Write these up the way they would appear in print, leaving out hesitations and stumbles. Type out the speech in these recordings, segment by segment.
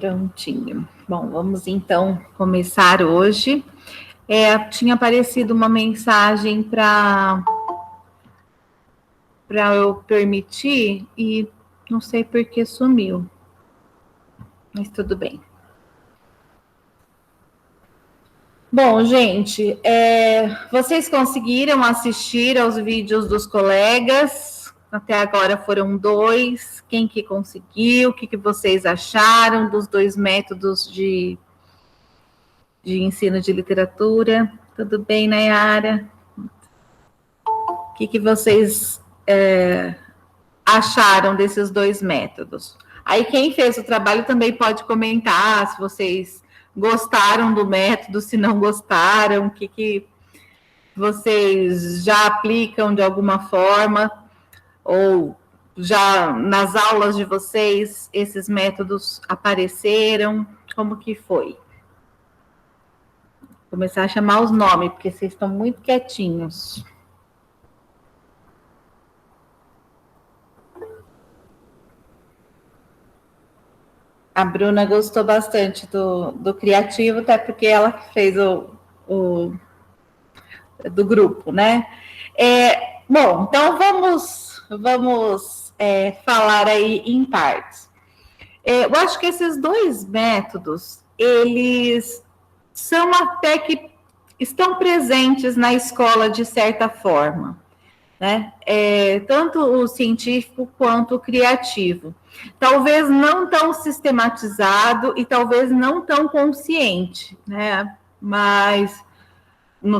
Prontinho. Bom, vamos então começar hoje. Tinha aparecido uma mensagem para eu permitir e não sei por que sumiu, mas tudo bem. Bom, gente, vocês conseguiram assistir aos vídeos dos colegas? Até agora foram 2. Quem que conseguiu? O que vocês acharam dos 2 métodos de ensino de literatura? Tudo bem, Nayara? O que vocês acharam desses 2 métodos? Aí quem fez o trabalho também pode comentar se vocês gostaram do método, se não gostaram, o que vocês já aplicam de alguma forma, ou já nas aulas de vocês esses métodos apareceram, como que foi? Vou começar a chamar os nomes, porque vocês estão muito quietinhos. A Bruna gostou bastante do criativo, até porque ela que fez o do grupo, né? Bom, então vamos falar aí em partes. Eu acho que esses 2 métodos, eles são até que estão presentes na escola de certa forma, né? Tanto o científico quanto o criativo. Talvez não tão sistematizado e talvez não tão consciente, né? Mas,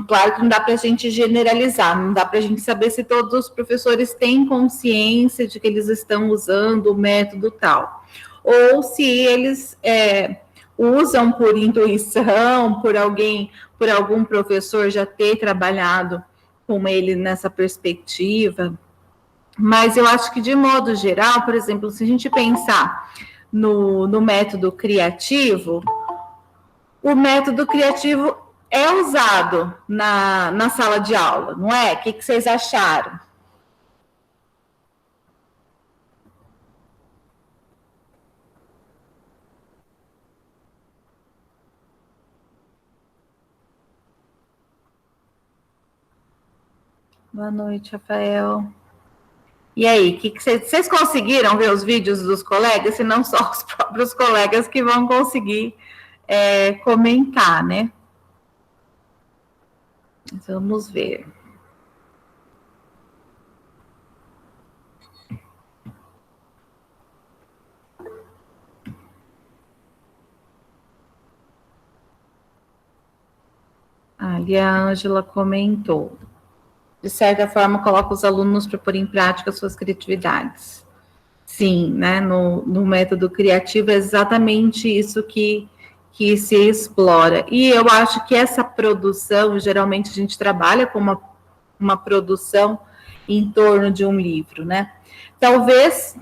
claro que não dá para a gente generalizar, não dá para a gente saber se todos os professores têm consciência de que eles estão usando o método tal, ou se eles usam por intuição, por algum professor já ter trabalhado com ele nessa perspectiva. Mas eu acho que, de modo geral, por exemplo, se a gente pensar no método criativo, o método criativo é usado na sala de aula, não é? O que vocês acharam? Boa noite, Rafael. E aí, vocês conseguiram ver os vídeos dos colegas? Se não só os próprios colegas que vão conseguir comentar, né? Vamos ver. Ali a Ângela comentou. De certa forma, coloca os alunos para pôr em prática suas criatividades. Sim, né? No método criativo é exatamente isso que se explora. E eu acho que essa produção, geralmente a gente trabalha com uma produção em torno de um livro, né? Talvez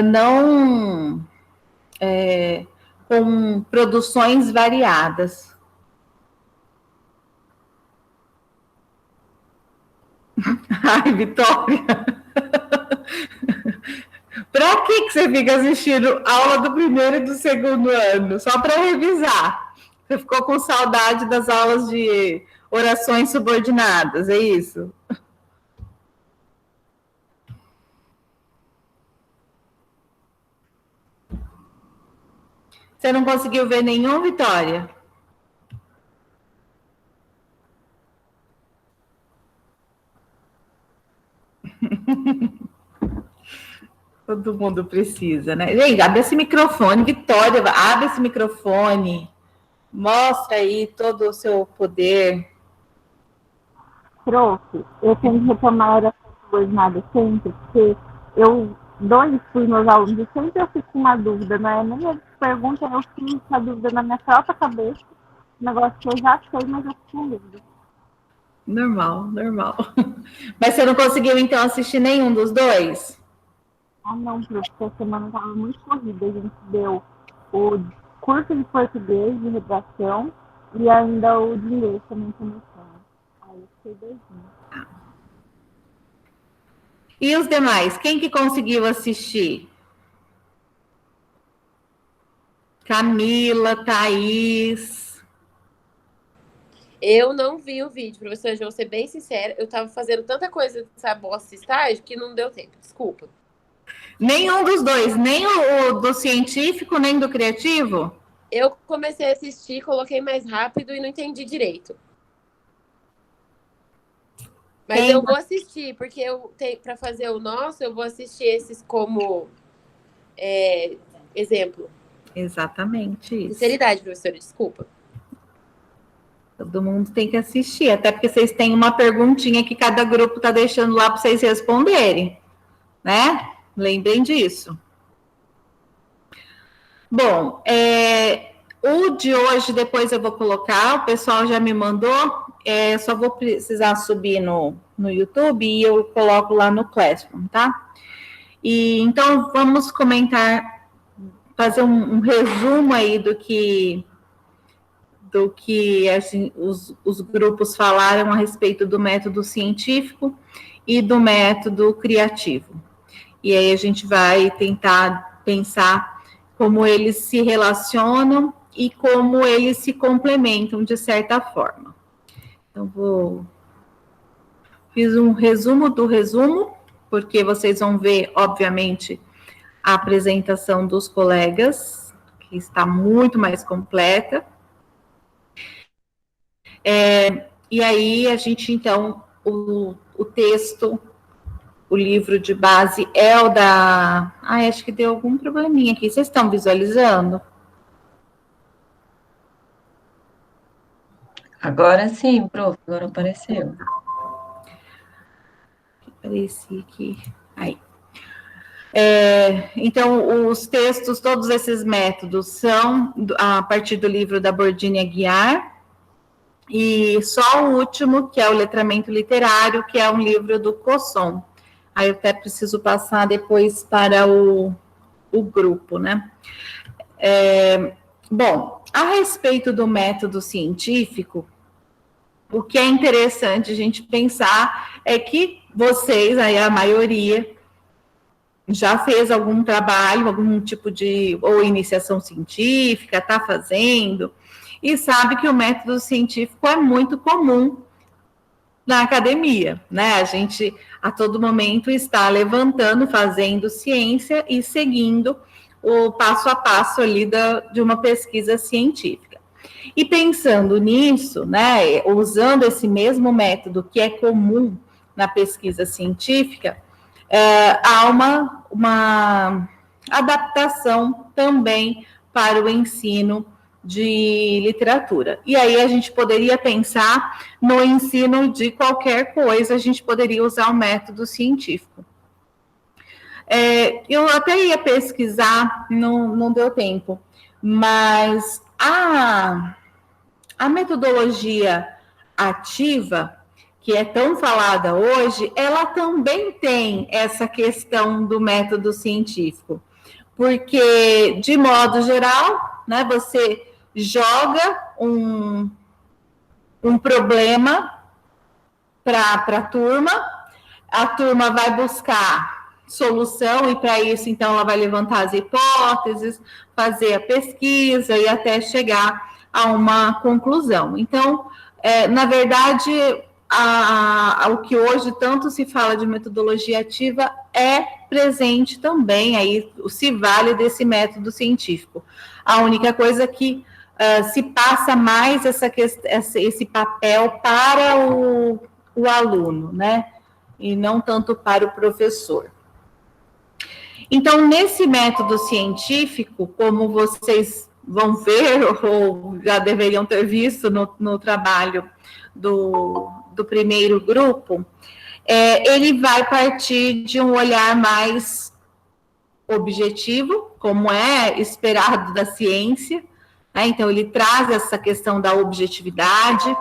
não com produções variadas. Ai, Vitória! Para que você fica assistindo aula do 1º e do 2º ano? Só para revisar. Você ficou com saudade das aulas de orações subordinadas, é isso? Você não conseguiu ver nenhum, Vitória? Todo mundo precisa, né? Gente, abre esse microfone, Vitória, abre esse microfone. Mostra aí todo o seu poder. Prof, eu tenho que retomar a oração subordinada sempre, porque eu dou para os meus alunos e sempre eu fico com uma dúvida, não é nem eles perguntam, eu fico com a dúvida na minha própria cabeça, um negócio que eu já sei, mas eu fico com dúvida. Normal. Mas você não conseguiu, então, assistir nenhum dos 2? Ah, não, prof, porque a semana estava muito corrida, a gente deu o curso de português, de redação, e ainda o de inglês também começando. Aí eu fiquei doidinha. E os demais? Quem que conseguiu assistir? Camila, Thaís. Eu não vi o vídeo, professora, vou ser bem sincera. Eu tava fazendo tanta coisa dessa bosta de estágio que não deu tempo. Desculpa. Nenhum dos dois, nem o do científico, nem do criativo? Eu comecei a assistir, coloquei mais rápido e não entendi direito. Mas eu vou assistir, porque eu tenho para fazer o nosso, eu vou assistir esses como exemplo. Exatamente isso. Sinceridade, professora, desculpa. Todo mundo tem que assistir, até porque vocês têm uma perguntinha que cada grupo está deixando lá para vocês responderem, né? Lembrem disso. Bom, o de hoje, depois eu vou colocar, o pessoal já me mandou, só vou precisar subir no YouTube e eu coloco lá no Classroom, tá? E então, vamos comentar, fazer um resumo aí do que os grupos falaram a respeito do método científico e do método criativo. E aí a gente vai tentar pensar como eles se relacionam e como eles se complementam de certa forma. Então, fiz um resumo do resumo, porque vocês vão ver, obviamente, a apresentação dos colegas, que está muito mais completa. E aí, a gente, então, o texto, o livro de base é o da... acho que deu algum probleminha aqui. Vocês estão visualizando? Agora sim, prof, agora apareceu. Apareci aqui. Aí. Então, os textos, todos esses métodos são a partir do livro da Bordini Aguiar, e só o último, que é o Letramento Literário, que é um livro do Cosson. Aí eu até preciso passar depois para o grupo, né? Bom, a respeito do método científico, o que é interessante a gente pensar é que vocês, aí a maioria, já fez algum trabalho, algum tipo de, ou iniciação científica, está fazendo, e sabe que o método científico é muito comum na academia, né? A gente, a todo momento, está levantando, fazendo ciência e seguindo o passo a passo ali de uma pesquisa científica. E pensando nisso, né, usando esse mesmo método que é comum na pesquisa científica, há uma adaptação também para o ensino de literatura. E aí a gente poderia pensar no ensino de qualquer coisa, a gente poderia usar o método científico. Eu até ia pesquisar, não deu tempo, mas a metodologia ativa, que é tão falada hoje, ela também tem essa questão do método científico, porque, de modo geral, né, você joga um problema para a turma vai buscar solução, e para isso, então, ela vai levantar as hipóteses, fazer a pesquisa e até chegar a uma conclusão. Então, na verdade, o que hoje tanto se fala de metodologia ativa é presente também, aí se vale desse método científico. A única coisa que se passa mais esse papel para o aluno, né? E não tanto para o professor. Então, nesse método científico, como vocês vão ver, ou já deveriam ter visto no trabalho do primeiro grupo, ele vai partir de um olhar mais objetivo, como é esperado da ciência, né? Então, ele traz essa questão da objetividade,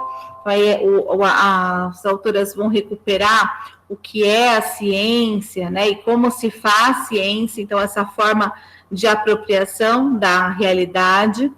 as autoras vão recuperar o que é a ciência, né, e como se faz ciência, então essa forma de apropriação da realidade.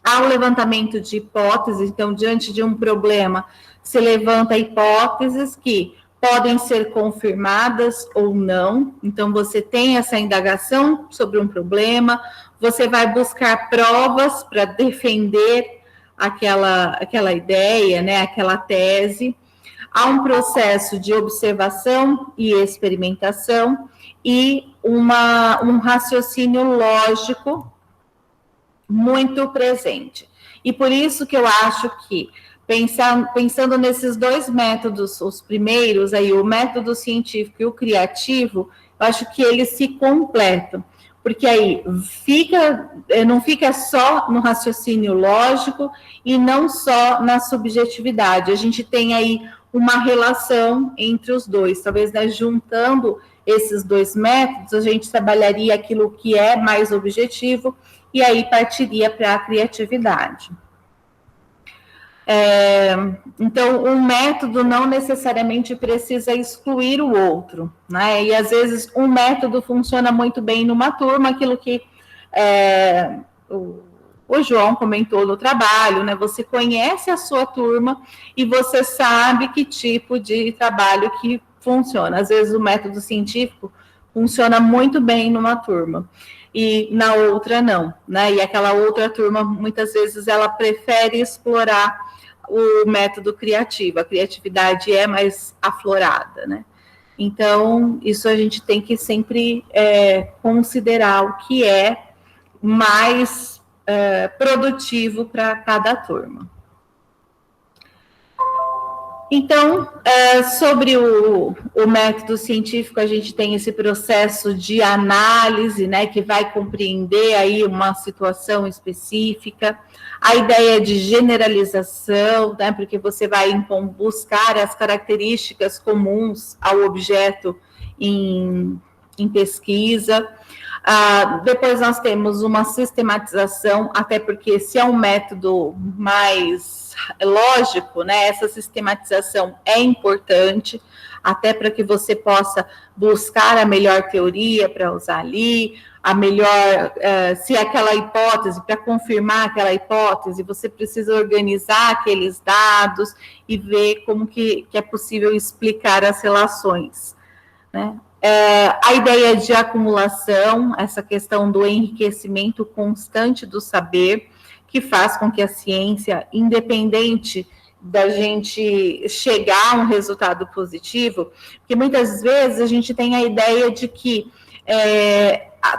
Há o levantamento de hipóteses, então, diante de um problema, se levanta hipóteses que podem ser confirmadas ou não. Então, você tem essa indagação sobre um problema, você vai buscar provas para defender aquela ideia, né, aquela tese. Há um processo de observação e experimentação e um raciocínio lógico muito presente. E por isso que eu acho que, pensando nesses dois métodos, os primeiros, aí, o método científico e o criativo, eu acho que eles se completam, porque aí não fica só no raciocínio lógico e não só na subjetividade. A gente tem aí uma relação entre os dois, talvez, né, juntando esses dois métodos, a gente trabalharia aquilo que é mais objetivo e aí partiria para a criatividade. Então, um método não necessariamente precisa excluir o outro, né? E às vezes um método funciona muito bem numa turma, aquilo que o João comentou no trabalho, né? Você conhece a sua turma e você sabe que tipo de trabalho que funciona. Às vezes o método científico funciona muito bem numa turma e na outra não, né? E aquela outra turma, muitas vezes, ela prefere explorar o método criativo, a criatividade é mais aflorada, né? Então, isso a gente tem que sempre considerar o que é mais produtivo para cada turma. Então, sobre o método científico, a gente tem esse processo de análise, né, que vai compreender aí uma situação específica, a ideia de generalização, né, porque você vai buscar as características comuns ao objeto em pesquisa. Depois nós temos uma sistematização, até porque se é um método mais lógico, né, essa sistematização é importante, até para que você possa buscar a melhor teoria para usar ali, a melhor, se aquela hipótese, para confirmar aquela hipótese, você precisa organizar aqueles dados e ver como que é possível explicar as relações, né? A ideia de acumulação, essa questão do enriquecimento constante do saber, que faz com que a ciência, independente da gente chegar a um resultado positivo, porque muitas vezes a gente tem a ideia de que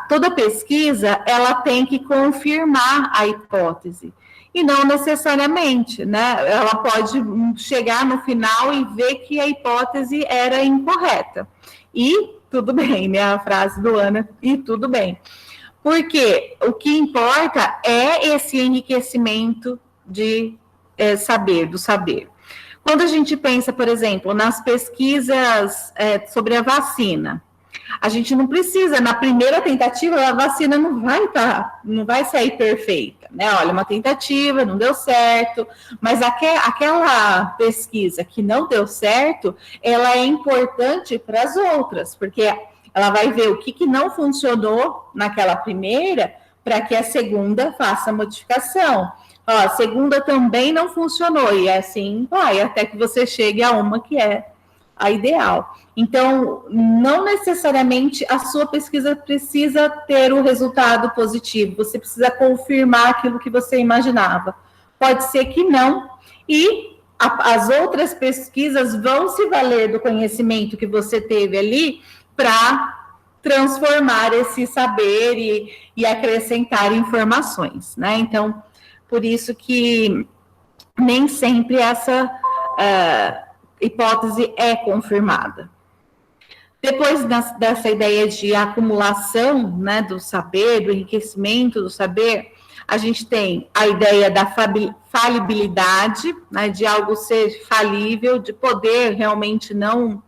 toda pesquisa, ela tem que confirmar a hipótese, e não necessariamente, né? Ela pode chegar no final e ver que a hipótese era incorreta, e tudo bem, né? A frase do Ana, e tudo bem. Porque o que importa é esse enriquecimento de do saber. Quando a gente pensa, por exemplo, nas pesquisas sobre a vacina, a gente não precisa, na primeira tentativa, a vacina não vai sair perfeita, né? Olha, uma tentativa, não deu certo, mas aquela pesquisa que não deu certo, ela é importante para as outras, porque ela vai ver o que não funcionou naquela primeira, para que a segunda faça modificação. Ó, a segunda também não funcionou, e assim vai, até que você chegue a uma que é a ideal. Então, não necessariamente a sua pesquisa precisa ter o resultado positivo, você precisa confirmar aquilo que você imaginava. Pode ser que não, e as outras pesquisas vão se valer do conhecimento que você teve ali para transformar esse saber e acrescentar informações, né? Então, por isso que nem sempre essa hipótese é confirmada. Depois dessa ideia de acumulação, né, do saber, do enriquecimento do saber, a gente tem a ideia da falibilidade, né, de algo ser falível, de poder realmente não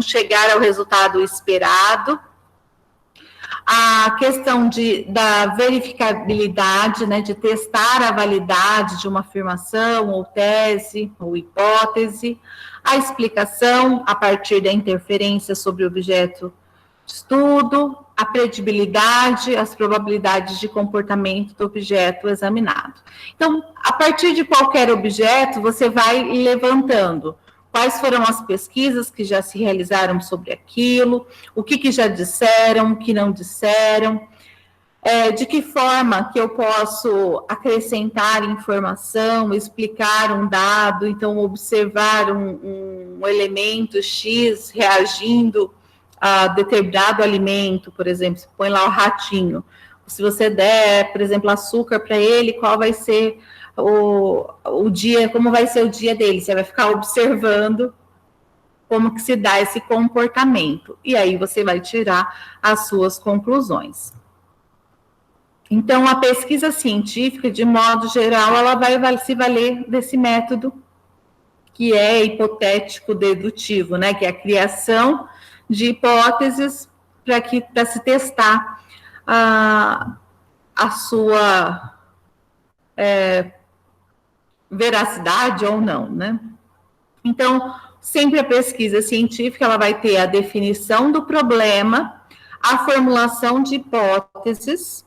chegar ao resultado esperado. A questão da verificabilidade, né, de testar a validade de uma afirmação, ou tese, ou hipótese. A explicação a partir da interferência sobre o objeto de estudo, a predibilidade, as probabilidades de comportamento do objeto examinado. Então, a partir de qualquer objeto, você vai levantando quais foram as pesquisas que já se realizaram sobre aquilo, o que já disseram, o que não disseram, de que forma que eu posso acrescentar informação, explicar um dado, então observar um elemento X reagindo a determinado alimento, por exemplo, você põe lá o ratinho, se você der, por exemplo, açúcar para ele, qual vai ser o dia, como vai ser o dia dele, você vai ficar observando como que se dá esse comportamento, e aí você vai tirar as suas conclusões. Então, a pesquisa científica, de modo geral, ela vai se valer desse método que é hipotético-dedutivo, né? Que é a criação de hipóteses para se testar a sua veracidade ou não, né? Então, sempre a pesquisa científica, ela vai ter a definição do problema, a formulação de hipóteses,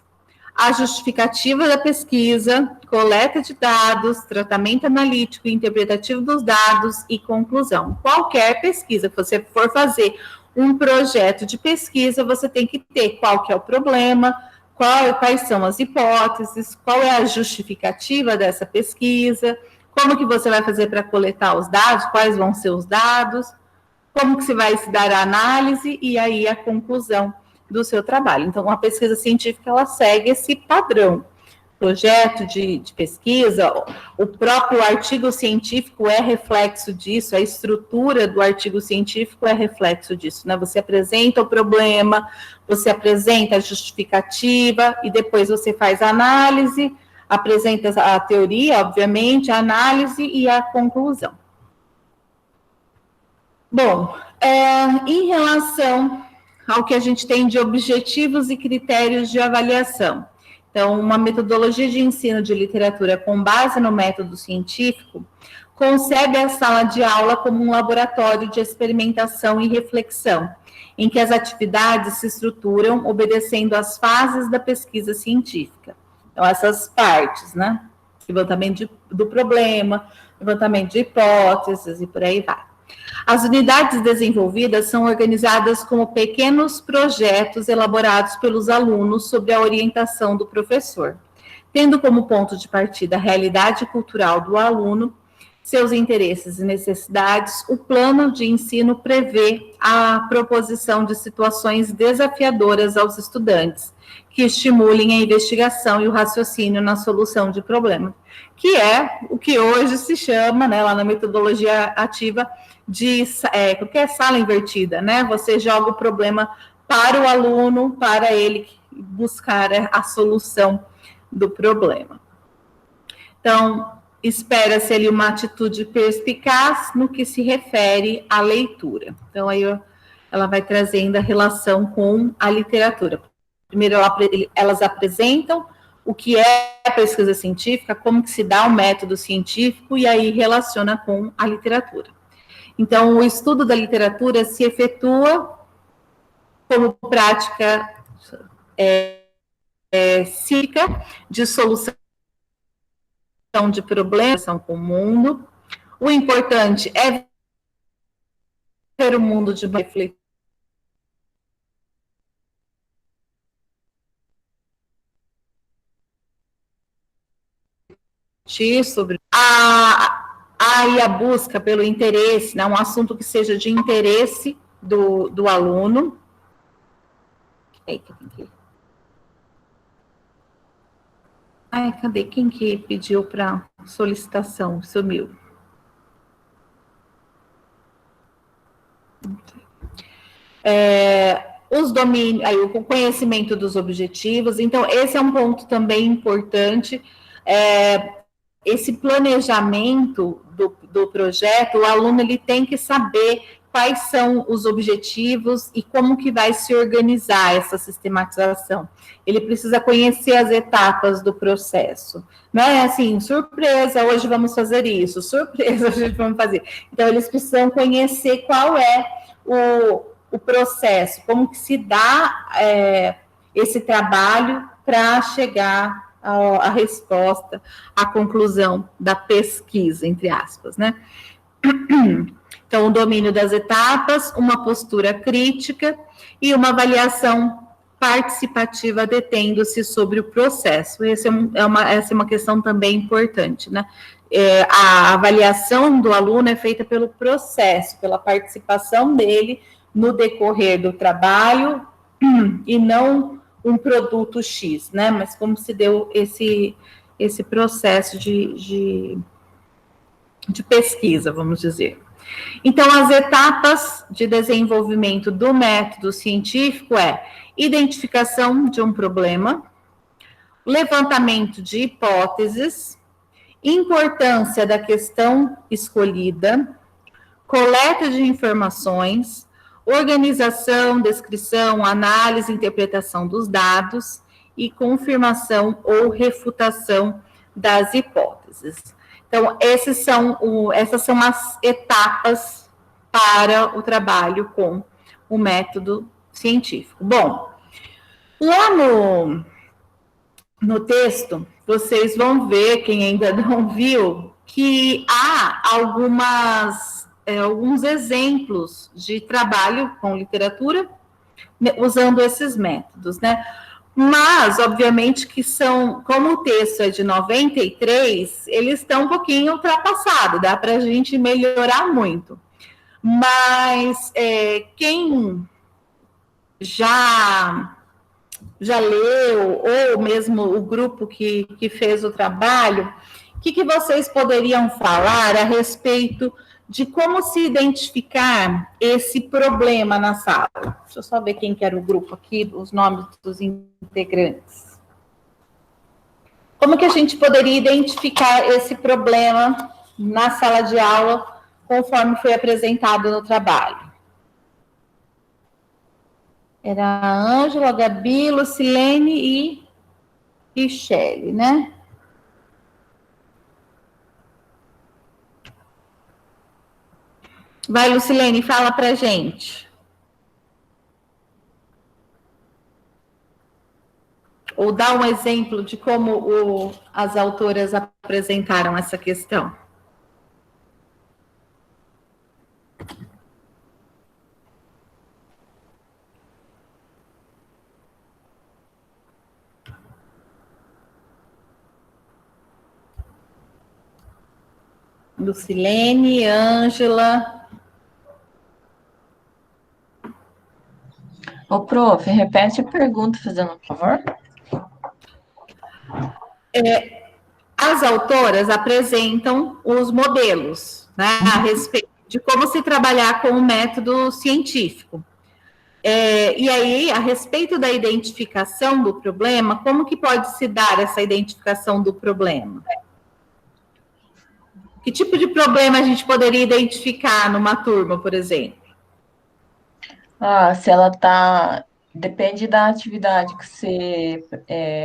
a justificativa da pesquisa, coleta de dados, tratamento analítico e interpretativo dos dados e conclusão. Qualquer pesquisa que você for fazer um projeto de pesquisa, você tem que ter qual que é o problema, quais são as hipóteses, qual é a justificativa dessa pesquisa, como que você vai fazer para coletar os dados, quais vão ser os dados, como que se vai se dar a análise e aí a conclusão do seu trabalho. Então, a pesquisa científica, ela segue esse padrão. Projeto de pesquisa, o próprio artigo científico é reflexo disso, a estrutura do artigo científico é reflexo disso, né? Você apresenta o problema, você apresenta a justificativa, e depois você faz a análise, apresenta a teoria, obviamente, a análise e a conclusão. Bom, em relação ao que a gente tem de objetivos e critérios de avaliação. Então, uma metodologia de ensino de literatura com base no método científico concebe a sala de aula como um laboratório de experimentação e reflexão, em que as atividades se estruturam obedecendo às fases da pesquisa científica. Então, essas partes, né? Levantamento do problema, levantamento de hipóteses e por aí vai. As unidades desenvolvidas são organizadas como pequenos projetos elaborados pelos alunos sob a orientação do professor, tendo como ponto de partida a realidade cultural do aluno, seus interesses e necessidades. O plano de ensino prevê a proposição de situações desafiadoras aos estudantes, que estimulem a investigação e o raciocínio na solução de problemas, que é o que hoje se chama, né, lá na metodologia ativa, de qualquer sala invertida, né? Você joga o problema para o aluno, para ele buscar a solução do problema. Então, espera-se ali uma atitude perspicaz no que se refere à leitura. Então, aí ela vai trazendo a relação com a literatura. Primeiro, elas apresentam o que é a pesquisa científica, como que se dá o método científico, e aí relaciona com a literatura. Então, o estudo da literatura se efetua como prática cívica de solução de problemas com o mundo. O importante é ver o mundo de refletir sobre a busca pelo interesse, né, um assunto que seja de interesse do aluno. Cadê quem que pediu para solicitação? Sumiu. Os domínios, aí, o conhecimento dos objetivos. Então, esse é um ponto também importante. Esse planejamento do projeto, o aluno ele tem que saber quais são os objetivos e como que vai se organizar essa sistematização. Ele precisa conhecer as etapas do processo. Não é assim, surpresa, hoje vamos fazer isso, surpresa, hoje vamos fazer. Então, eles precisam conhecer qual é o processo, como que se dá esse trabalho para chegar a resposta, a conclusão da pesquisa, entre aspas, né? Então, o domínio das etapas, uma postura crítica e uma avaliação participativa detendo-se sobre o processo. Essa é uma questão também importante, né? A avaliação do aluno é feita pelo processo, pela participação dele no decorrer do trabalho e não um produto X, né? Mas como se deu esse processo de pesquisa, vamos dizer. Então, as etapas de desenvolvimento do método científico é identificação de um problema, levantamento de hipóteses, importância da questão escolhida, coleta de informações, organização, descrição, análise e interpretação dos dados e confirmação ou refutação das hipóteses. Então, essas são as etapas para o trabalho com o método científico. Bom, lá no texto, vocês vão ver, quem ainda não viu, que há alguns exemplos de trabalho com literatura usando esses métodos, né? Mas, obviamente, que como o texto é de 93, eles estão um pouquinho ultrapassados, dá para a gente melhorar muito. Mas quem já leu, ou mesmo o grupo que fez o trabalho, o que vocês poderiam falar a respeito de como se identificar esse problema na sala? Deixa eu só ver quem que era o grupo aqui, os nomes dos integrantes. Como que a gente poderia identificar esse problema na sala de aula, conforme foi apresentado no trabalho? Era a Ângela, a Gabi, Lucilene e Michele, né? Vai, Lucilene, fala pra gente. Ou dá um exemplo de como as autoras apresentaram essa questão. Lucilene, Ângela. Ô, prof, repete a pergunta, fazendo um favor. As autoras apresentam os modelos, né, a respeito de como se trabalhar com o método científico. E aí, a respeito da identificação do problema, como que pode se dar essa identificação do problema? Que tipo de problema a gente poderia identificar numa turma, por exemplo? Se ela tá... Depende da atividade que você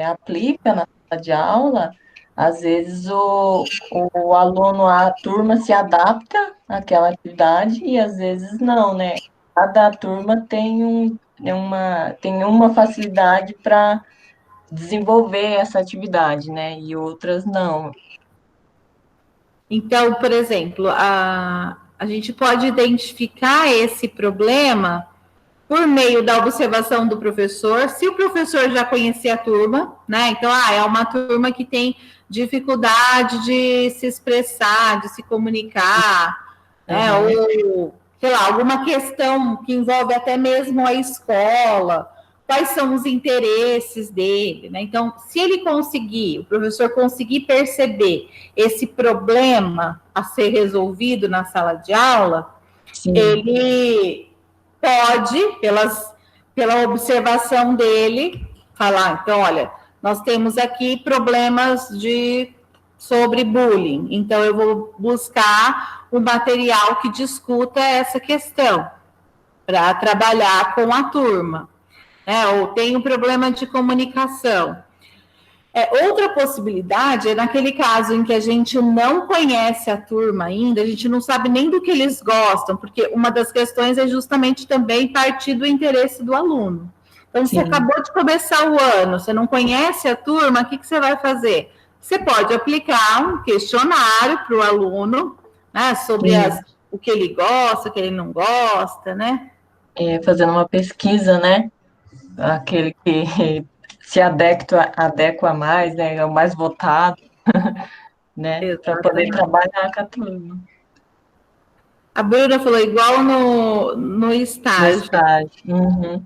aplica na sala de aula, às vezes o aluno, a turma se adapta àquela atividade e às vezes não, né? Cada turma tem uma facilidade para desenvolver essa atividade, né? E outras não. Então, por exemplo, a gente pode identificar esse problema por meio da observação do professor, se o professor já conhecia a turma, né? Então, é uma turma que tem dificuldade de se expressar, de se comunicar, né? Ou, sei lá, alguma questão que envolve até mesmo a escola, quais são os interesses dele, né? Então, se o professor conseguir perceber esse problema a ser resolvido na sala de aula, sim, ele pode, pela observação dele, falar, então, olha, nós temos aqui problemas sobre bullying, então eu vou buscar um material que discuta essa questão, para trabalhar com a turma, né? Ou tem um problema de comunicação. Outra possibilidade é naquele caso em que a gente não conhece a turma ainda, a gente não sabe nem do que eles gostam, porque uma das questões é justamente também partir do interesse do aluno. Então, sim, você acabou de começar o ano, você não conhece a turma, o que você vai fazer? Você pode aplicar um questionário para o aluno, né, sobre as o que ele gosta, o que ele não gosta, né? Fazendo uma pesquisa, né? Aquele que se adequa mais, né? É o mais votado, né? Para poder Exatamente. trabalhar com a turma. A Bruna falou igual no No estágio. estágio. Uhum.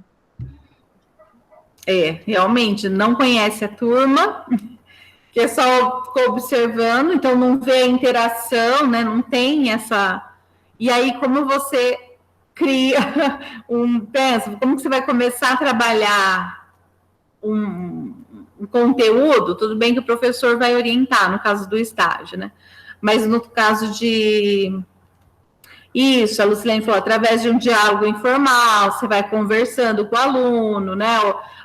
Realmente, não conhece a turma, que só ficou observando, então não vê a interação, né? Não tem essa. E aí, como você cria pensa, como que você vai começar a trabalhar um conteúdo? Tudo bem que o professor vai orientar, no caso do estágio, né? Mas no caso de isso, a Lucilene falou, através de um diálogo informal, você vai conversando com o aluno, né,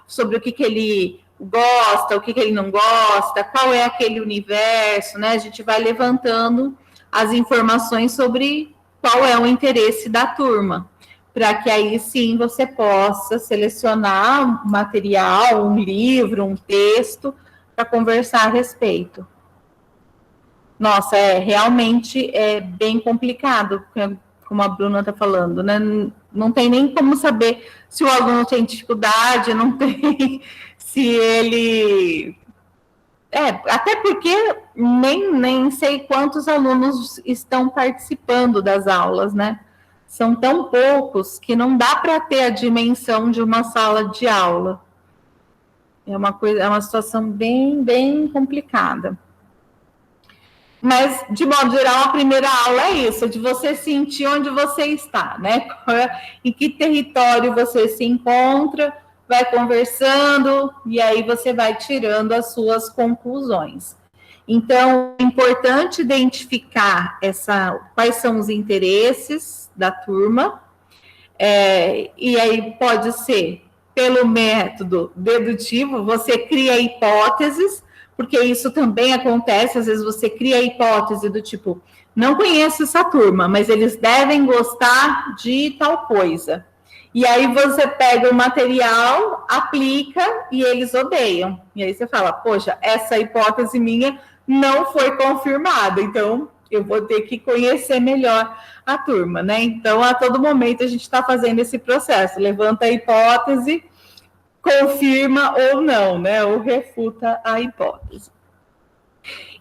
sobre o que ele gosta, o que ele não gosta, qual é aquele universo, né, a gente vai levantando as informações sobre qual é o interesse da turma, para que aí sim você possa selecionar um material, um livro, um texto, para conversar a respeito. Nossa, realmente é bem complicado, como a Bruna está falando, né? Não tem nem como saber se o aluno tem dificuldade, não tem se ele. Até porque nem sei quantos alunos estão participando das aulas, né? São tão poucos que não dá para ter a dimensão de uma sala de aula. É uma situação bem, bem complicada. Mas, de modo geral, a primeira aula é isso, de você sentir onde você está, né? Em que território você se encontra, vai conversando, e aí você vai tirando as suas conclusões. Então, é importante identificar quais são os interesses da turma, e aí pode ser pelo método dedutivo, você cria hipóteses, porque isso também acontece, às vezes você cria a hipótese do tipo, não conheço essa turma, mas eles devem gostar de tal coisa. E aí você pega o material, aplica e eles odeiam. E aí você fala, poxa, essa hipótese minha não foi confirmada, então eu vou ter que conhecer melhor a turma, né? Então, a todo momento a gente está fazendo esse processo, levanta a hipótese, confirma ou não, né? Ou refuta a hipótese.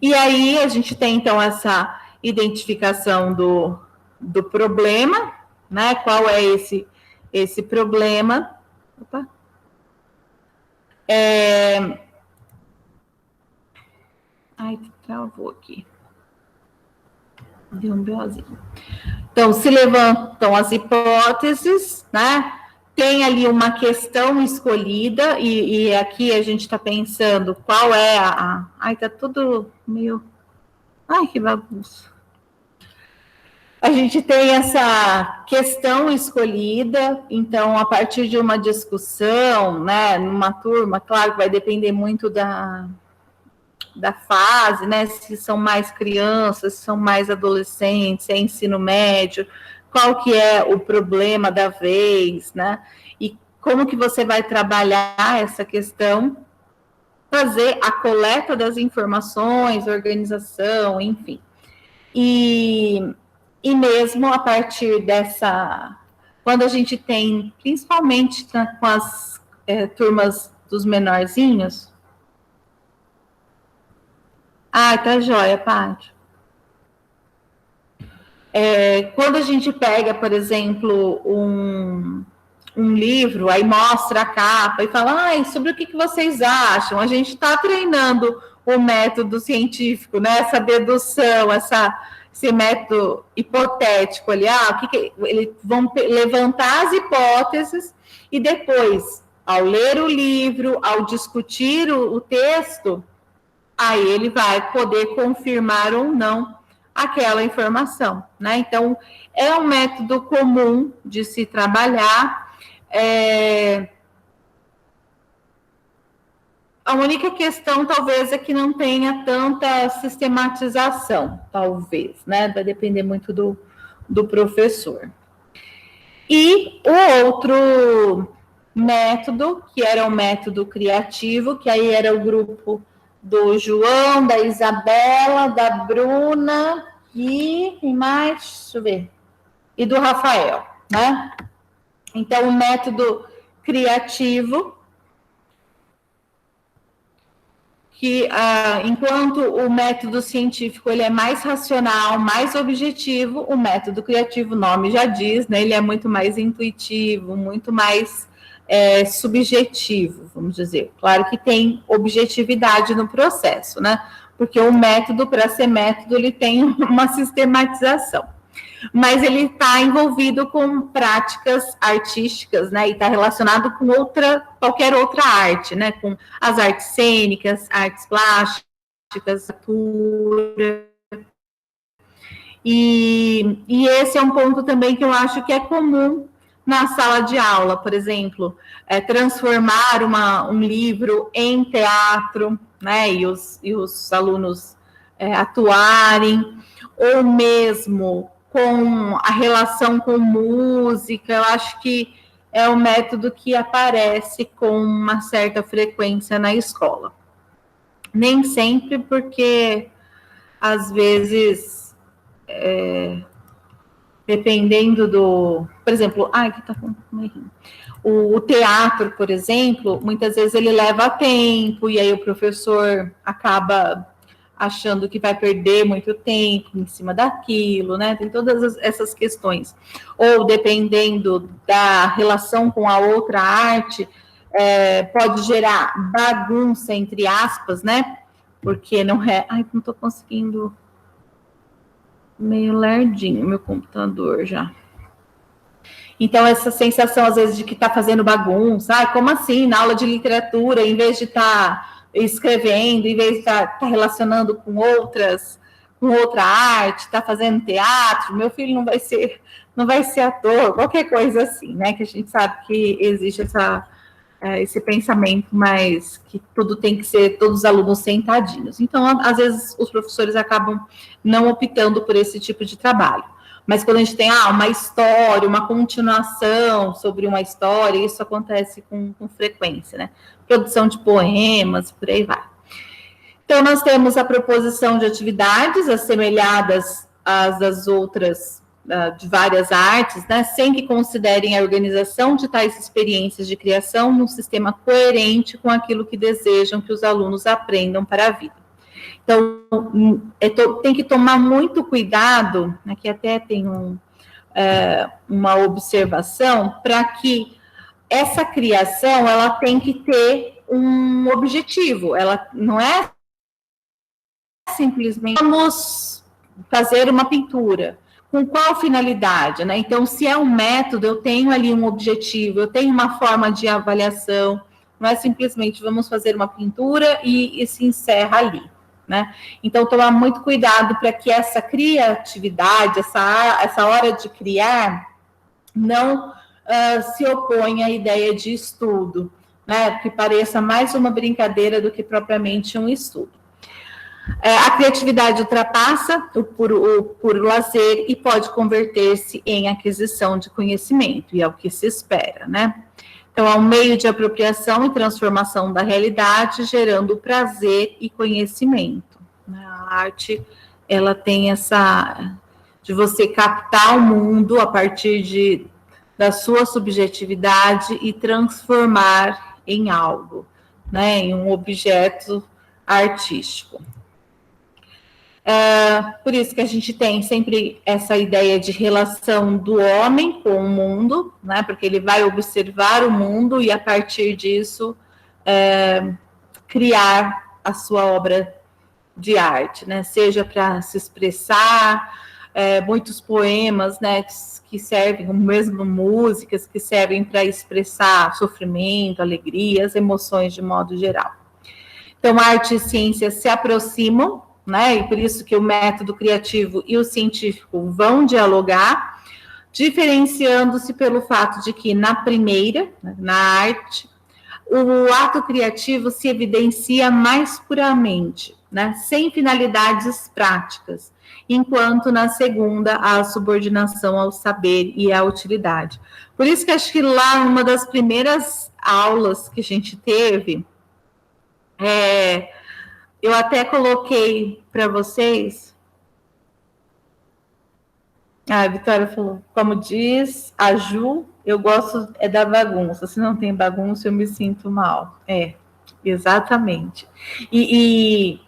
E aí a gente tem, então, essa identificação do problema, né? Qual é esse problema? Opa. Ai, travou aqui. Deu um BOzinho. Então, se levantam as hipóteses, né? Tem ali uma questão escolhida, e aqui a gente está pensando qual é Ai, tá tudo meio... Ai, que bagunça. A gente tem essa questão escolhida, então, a partir de uma discussão, né, numa turma, claro que vai depender muito da fase, né, se são mais crianças, se são mais adolescentes, se é ensino médio, qual que é o problema da vez, né, e como que você vai trabalhar essa questão, fazer a coleta das informações, organização, enfim. E mesmo a partir quando a gente tem, principalmente com as turmas dos menorzinhos. Ah, tá joia, Paty. Quando a gente pega, por exemplo, um livro, aí mostra a capa e fala, sobre o que vocês acham? A gente está treinando o método científico, né? Essa dedução, esse método hipotético ali, eles vão levantar as hipóteses e depois, ao ler o livro, ao discutir o texto, aí ele vai poder confirmar ou não aquela informação, né? Então, é um método comum de se trabalhar. A única questão, talvez, é que não tenha tanta sistematização, talvez, né? Vai depender muito do professor. E o outro método, que era o método criativo, que aí era o grupo do João, da Isabela, da Bruna e mais, deixa eu ver, e do Rafael, né? Então, o método criativo, que enquanto o método científico ele é mais racional, mais objetivo, o método criativo, o nome já diz, né? Ele é muito mais intuitivo, muito mais subjetivo, vamos dizer. Claro que tem objetividade no processo, né? Porque o método, para ser método, ele tem uma sistematização. Mas ele está envolvido com práticas artísticas, né? E está relacionado com qualquer outra arte, né? Com as artes cênicas, artes plásticas, cultura. E esse é um ponto também que eu acho que é comum na sala de aula, por exemplo, transformar um livro em teatro, né? E os alunos atuarem, ou mesmo com a relação com música. Eu acho que é um método que aparece com uma certa frequência na escola. Nem sempre, porque às vezes, dependendo por exemplo, aqui tá com o teatro, por exemplo, muitas vezes ele leva tempo, e aí o professor acaba achando que vai perder muito tempo em cima daquilo, né? Tem todas essas questões. Ou dependendo da relação com a outra arte, pode gerar bagunça, entre aspas, né? Porque não é... Ai, não estou conseguindo... Meio lerdinho meu computador já. Então, essa sensação, às vezes, de que está fazendo bagunça. Como assim? Na aula de literatura, em vez de estar escrevendo, em vez de estar relacionando com outra arte, está fazendo teatro, meu filho não vai ser ator, qualquer coisa assim, né? Que a gente sabe que existe esse pensamento, mas que tudo tem que ser, todos os alunos sentadinhos. Então, às vezes, os professores acabam não optando por esse tipo de trabalho. Mas quando a gente tem uma história, uma continuação sobre uma história, isso acontece com frequência, né? Produção de poemas, por aí vai. Então, nós temos a proposição de atividades assemelhadas às das outras, de várias artes, né? Sem que considerem a organização de tais experiências de criação num sistema coerente com aquilo que desejam que os alunos aprendam para a vida. Então, tem que tomar muito cuidado, aqui até tem uma observação, para que essa criação, ela tem que ter um objetivo, ela não é simplesmente vamos fazer uma pintura. Com qual finalidade, né? Então, se é um método, eu tenho ali um objetivo, eu tenho uma forma de avaliação, não é simplesmente vamos fazer uma pintura e se encerra ali, né? Então, tomar muito cuidado para que essa criatividade, essa hora de criar, não se oponha à ideia de estudo, né? Que pareça mais uma brincadeira do que propriamente um estudo. A criatividade ultrapassa o puro lazer e pode converter-se em aquisição de conhecimento, e é o que se espera, né? Então, é um meio de apropriação e transformação da realidade, gerando prazer e conhecimento. A arte, ela tem de você captar o mundo a partir da sua subjetividade e transformar em algo, né? Em um objeto artístico. Por isso que a gente tem sempre essa ideia de relação do homem com o mundo, né? Porque ele vai observar o mundo e, a partir disso, criar a sua obra de arte, né? Seja para se expressar, muitos poemas, né? Que servem, mesmo músicas, que servem para expressar sofrimento, alegria, as emoções de modo geral. Então, arte e ciência se aproximam, né? E por isso que o método criativo e o científico vão dialogar, diferenciando-se pelo fato de que na primeira, na arte, o ato criativo se evidencia mais puramente, né? Sem finalidades práticas, enquanto na segunda há a subordinação ao saber e à utilidade. Por isso que acho que lá, numa das primeiras aulas que a gente teve, eu até coloquei para vocês A Vitória falou, como diz a Ju, eu gosto da bagunça. Se não tem bagunça, eu me sinto mal. Exatamente. E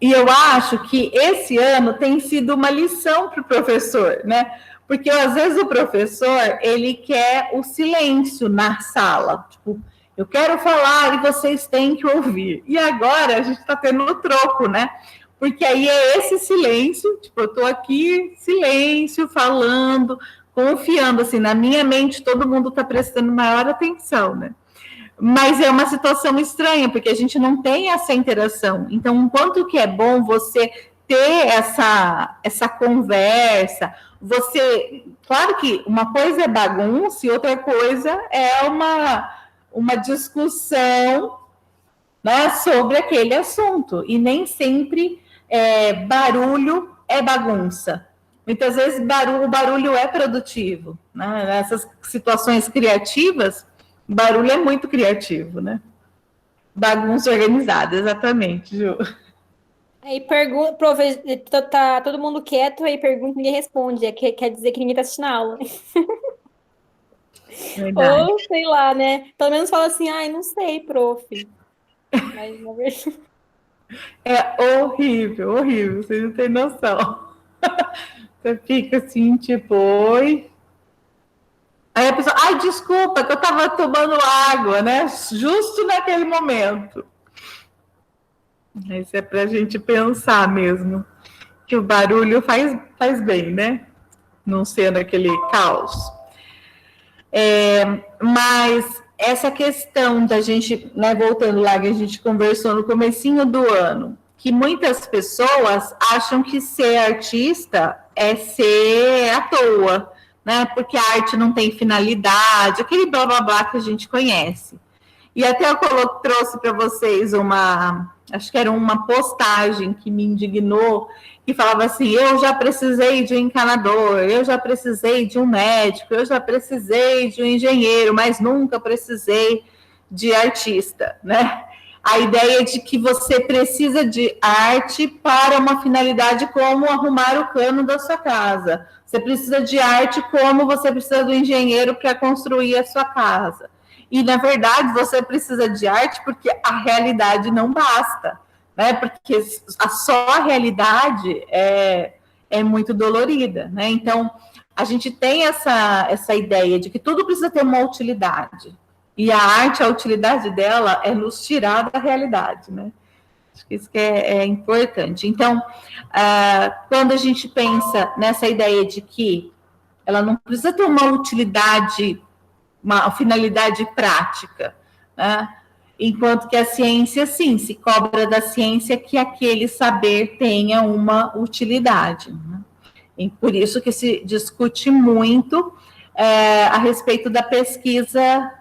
eu acho que esse ano tem sido uma lição para o professor, né? Porque às vezes o professor, ele quer o silêncio na sala. Tipo, eu quero falar e vocês têm que ouvir. E agora a gente está tendo o troco, né? Porque aí é esse silêncio, tipo, eu estou aqui, silêncio, falando, confiando, assim, na minha mente todo mundo está prestando maior atenção, né? Mas é uma situação estranha, porque a gente não tem essa interação. Então, o quanto que é bom você ter essa conversa, você... Claro que uma coisa é bagunça e outra coisa é uma discussão, né, sobre aquele assunto. E nem sempre barulho é bagunça. Muitas vezes o barulho é produtivo. Né? Nessas situações criativas, o barulho é muito criativo, né? Bagunça organizada, exatamente, Ju. Aí pergunta, tá todo mundo quieto, aí pergunta e ninguém responde. Quer dizer que ninguém tá assistindo a aula. Verdade. Ou, sei lá, né? Pelo menos fala assim, ai, não sei, prof. Mas, na verdade... É horrível, horrível, vocês não têm noção. Você fica assim, tipo, oi. Aí a pessoa, ai, desculpa, que eu estava tomando água, né? Justo naquele momento. Isso é para a gente pensar mesmo, que o barulho faz bem, né? Não sendo aquele caos. Mas essa questão da gente, né, voltando lá que a gente conversou no comecinho do ano, que muitas pessoas acham que ser artista é ser à toa, né? Porque a arte não tem finalidade, aquele blá blá blá que a gente conhece. E até eu trouxe para vocês acho que era uma postagem que me indignou, que falava assim, eu já precisei de um encanador, eu já precisei de um médico, eu já precisei de um engenheiro, mas nunca precisei de artista, né? A ideia de que você precisa de arte para uma finalidade como arrumar o cano da sua casa. Você precisa de arte como você precisa do engenheiro para construir a sua casa. E, na verdade, você precisa de arte porque a realidade não basta, né? Porque só a realidade é muito dolorida, né? Então, a gente tem essa ideia de que tudo precisa ter uma utilidade. E a arte, a utilidade dela é nos tirar da realidade, né? Acho que isso que é importante. Então, quando a gente pensa nessa ideia de que ela não precisa ter uma utilidade, uma finalidade prática, né? Enquanto que a ciência, sim, se cobra da ciência que aquele saber tenha uma utilidade, né? E por isso que se discute muito a respeito da pesquisa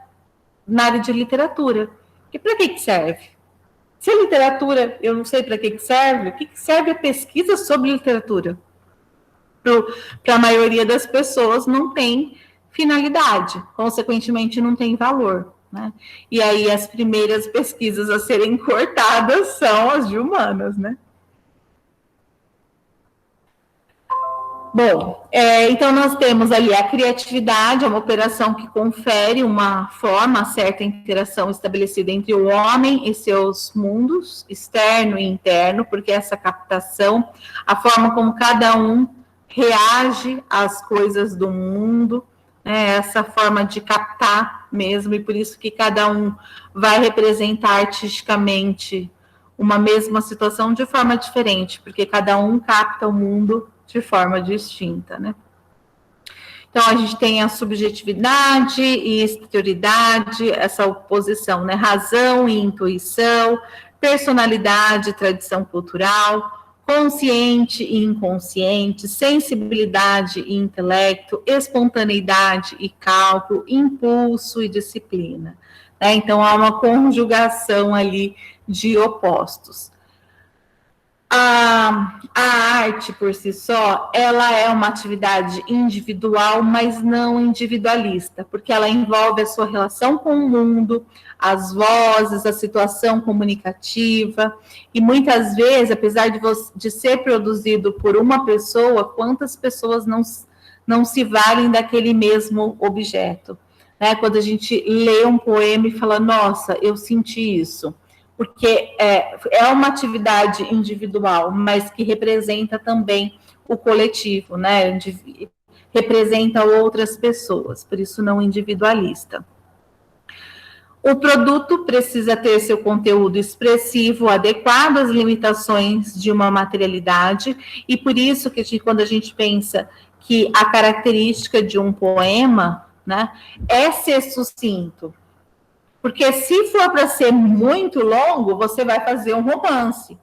na área de literatura. E para que serve? Se a literatura, eu não sei para que serve, o que serve a pesquisa sobre literatura? Para a maioria das pessoas não tem finalidade, consequentemente não tem valor, né? E aí as primeiras pesquisas a serem cortadas são as de humanas, né? Bom, então nós temos ali a criatividade, é uma operação que confere uma forma, certa interação estabelecida entre o homem e seus mundos, externo e interno, porque essa captação, a forma como cada um reage às coisas do mundo, né, essa forma de captar mesmo, e por isso que cada um vai representar artisticamente uma mesma situação de forma diferente, porque cada um capta o mundo de forma distinta, né? Então, a gente tem a subjetividade e exterioridade, essa oposição, né? Razão e intuição, personalidade e tradição cultural, consciente e inconsciente, sensibilidade e intelecto, espontaneidade e cálculo, impulso e disciplina, né? Então, há uma conjugação ali de opostos. A arte, por si só, ela é uma atividade individual, mas não individualista, porque ela envolve a sua relação com o mundo, as vozes, a situação comunicativa, e muitas vezes, apesar de ser produzido por uma pessoa, quantas pessoas não se valem daquele mesmo objeto. Né? Quando a gente lê um poema e fala, nossa, eu senti isso, porque é uma atividade individual, mas que representa também o coletivo, né? Representa outras pessoas, por isso não individualista. O produto precisa ter seu conteúdo expressivo adequado às limitações de uma materialidade, e por isso que quando a gente pensa que a característica de um poema, né, é ser sucinto. Porque se for para ser muito longo, você vai fazer um romance.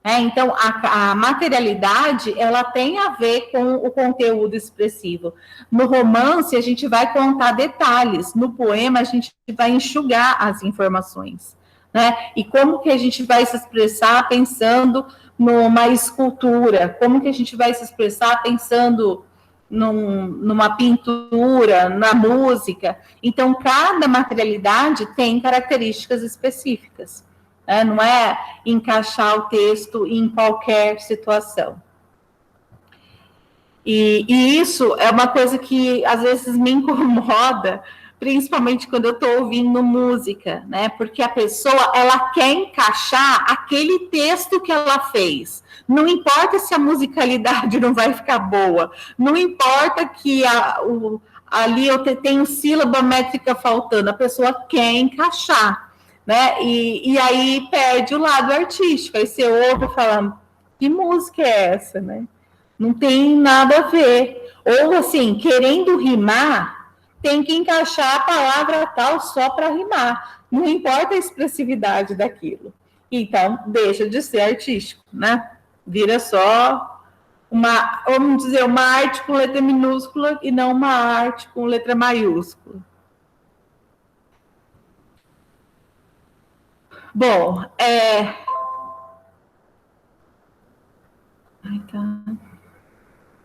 Então, a materialidade, ela tem a ver com o conteúdo expressivo. No romance, a gente vai contar detalhes. No poema, a gente vai enxugar as informações. Né? E como que a gente vai se expressar pensando numa escultura? Como que a gente vai se expressar pensando numa pintura, na música? Então, cada materialidade tem características específicas. Não é encaixar o texto em qualquer situação. E isso é uma coisa que às vezes me incomoda, principalmente quando eu estou ouvindo música, né? Porque a pessoa, ela quer encaixar aquele texto que ela fez. Não importa se a musicalidade não vai ficar boa, não importa que ali eu tenho sílaba métrica faltando, a pessoa quer encaixar. Né? E aí perde o lado artístico. Aí você ouve e fala, que música é essa? Né? Não tem nada a ver. Ou assim, querendo rimar, tem que encaixar a palavra tal só para rimar. Não importa a expressividade daquilo. Então, deixa de ser artístico, né? Vira só vamos dizer, uma arte com letra minúscula e não uma arte com letra maiúscula. Bom,